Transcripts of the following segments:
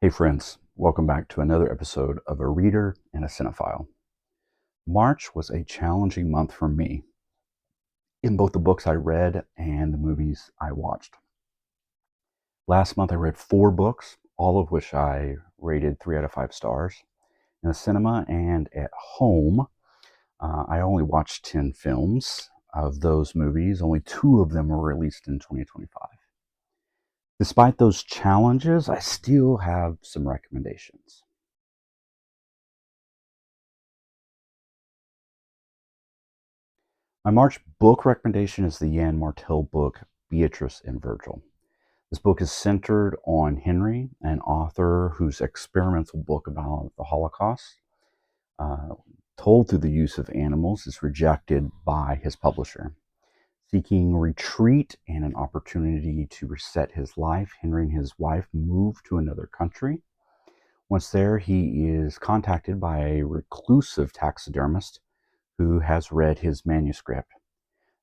Hey friends, welcome back to another episode of A Reader and a Cinephile. March was a challenging month for me in both the books I read and the movies I watched. Last month I read 4 books, all of which I rated 3 out of 5 stars. In the cinema and at home, I only watched 10 films. Of those movies, only 2 of them were released in 2025. Despite those challenges, I still have some recommendations. My March book recommendation is the Yann Martel book, Beatrice and Virgil. This book is centered on Henry, an author whose experimental book about the Holocaust, uh, told through the use of animals, is rejected by his publisher. Seeking retreat and an opportunity to reset his life, Henry and his wife move to another country. Once there, he is contacted by a reclusive taxidermist who has read his manuscript.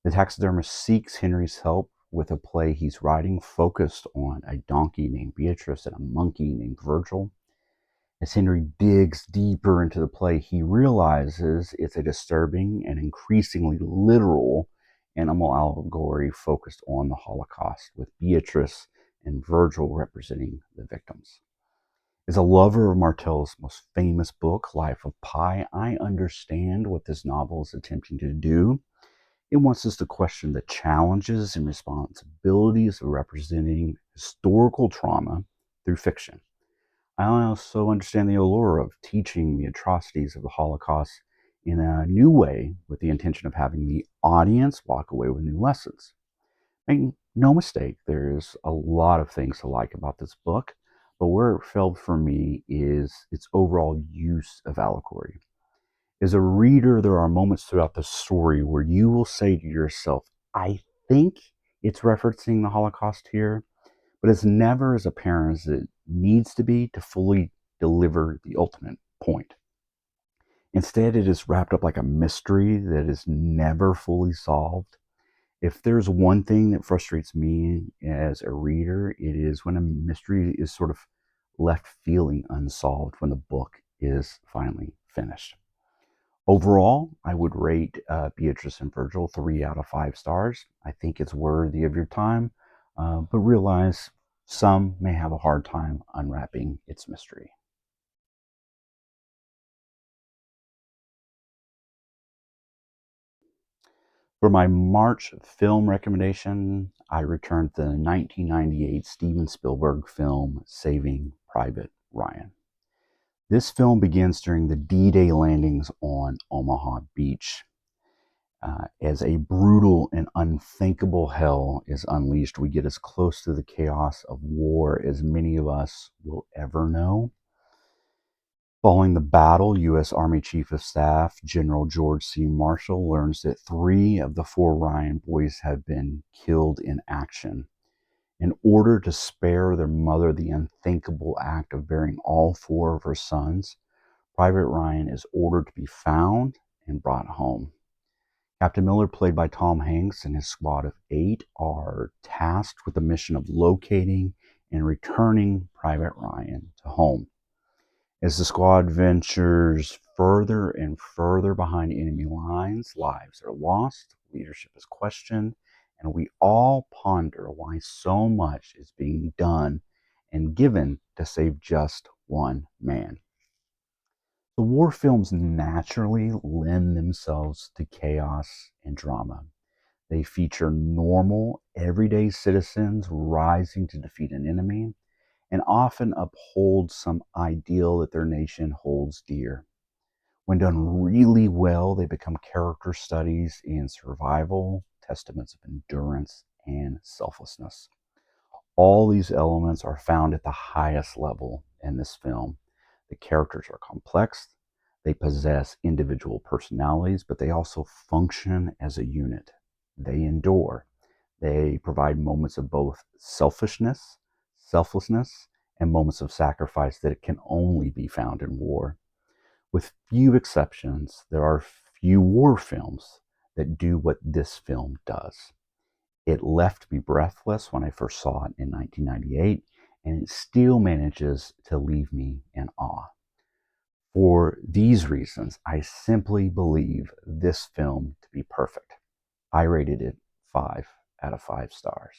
The taxidermist seeks Henry's help with a play he's writing focused on a donkey named Beatrice and a monkey named Virgil. As Henry digs deeper into the play, he realizes it's a disturbing and increasingly literal animal allegory focused on the Holocaust, with Beatrice and Virgil representing the victims. As a lover of Martel's most famous book, Life of Pi, I understand what this novel is attempting to do. It wants us to question the challenges and responsibilities of representing historical trauma through fiction. I also understand the allure of teaching the atrocities of the Holocaust in a new way with the intention of having the audience walk away with new lessons. Make no mistake, there's a lot of things to like about this book, but where it failed for me is its overall use of allegory. As a reader, there are moments throughout the story where you will say to yourself, I think it's referencing the Holocaust here, but it's never as apparent as it needs to be to fully deliver the ultimate point. Instead, it is wrapped up like a mystery that is never fully solved. If there's one thing that frustrates me as a reader, it is when a mystery is sort of left feeling unsolved when the book is finally finished. Overall, I would rate Beatrice and Virgil 3 out of 5 stars. I think it's worthy of your time, but realize some may have a hard time unwrapping its mystery. For my March film recommendation, I returned to the 1998 Steven Spielberg film Saving Private Ryan. This film begins during the D-Day landings on Omaha Beach. As a brutal and unthinkable hell is unleashed, we get as close to the chaos of war as many of us will ever know. Following the battle, U.S. Army Chief of Staff General George C. Marshall learns that 3 of the 4 Ryan boys have been killed in action. In order to spare their mother the unthinkable act of burying all 4 of her sons, Private Ryan is ordered to be found and brought home. Captain Miller, played by Tom Hanks, and his squad of 8 are tasked with the mission of locating and returning Private Ryan to home. As the squad ventures further and further behind enemy lines, lives are lost, leadership is questioned, and we all ponder why so much is being done and given to save just one man. The war films naturally lend themselves to chaos and drama. They feature normal, everyday citizens rising to defeat an enemy and often uphold some ideal that their nation holds dear. When done really well, they become character studies in survival, testaments of endurance, and selflessness. All these elements are found at the highest level in this film. The characters are complex, they possess individual personalities, but they also function as a unit. They endure. They provide moments of both selflessness, and moments of sacrifice that can only be found in war. With few exceptions, there are few war films that do what this film does. It left me breathless when I first saw it in 1998, and it still manages to leave me in awe. For these reasons, I simply believe this film to be perfect. I rated it 5 out of 5 stars.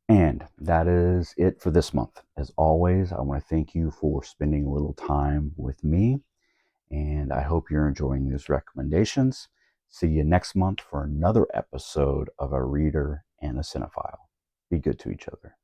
And that is it for this month. As always, I want to thank you for spending a little time with me, and I hope you're enjoying these recommendations. See you next month for another episode of A Reader and a Cinephile. Be good to each other.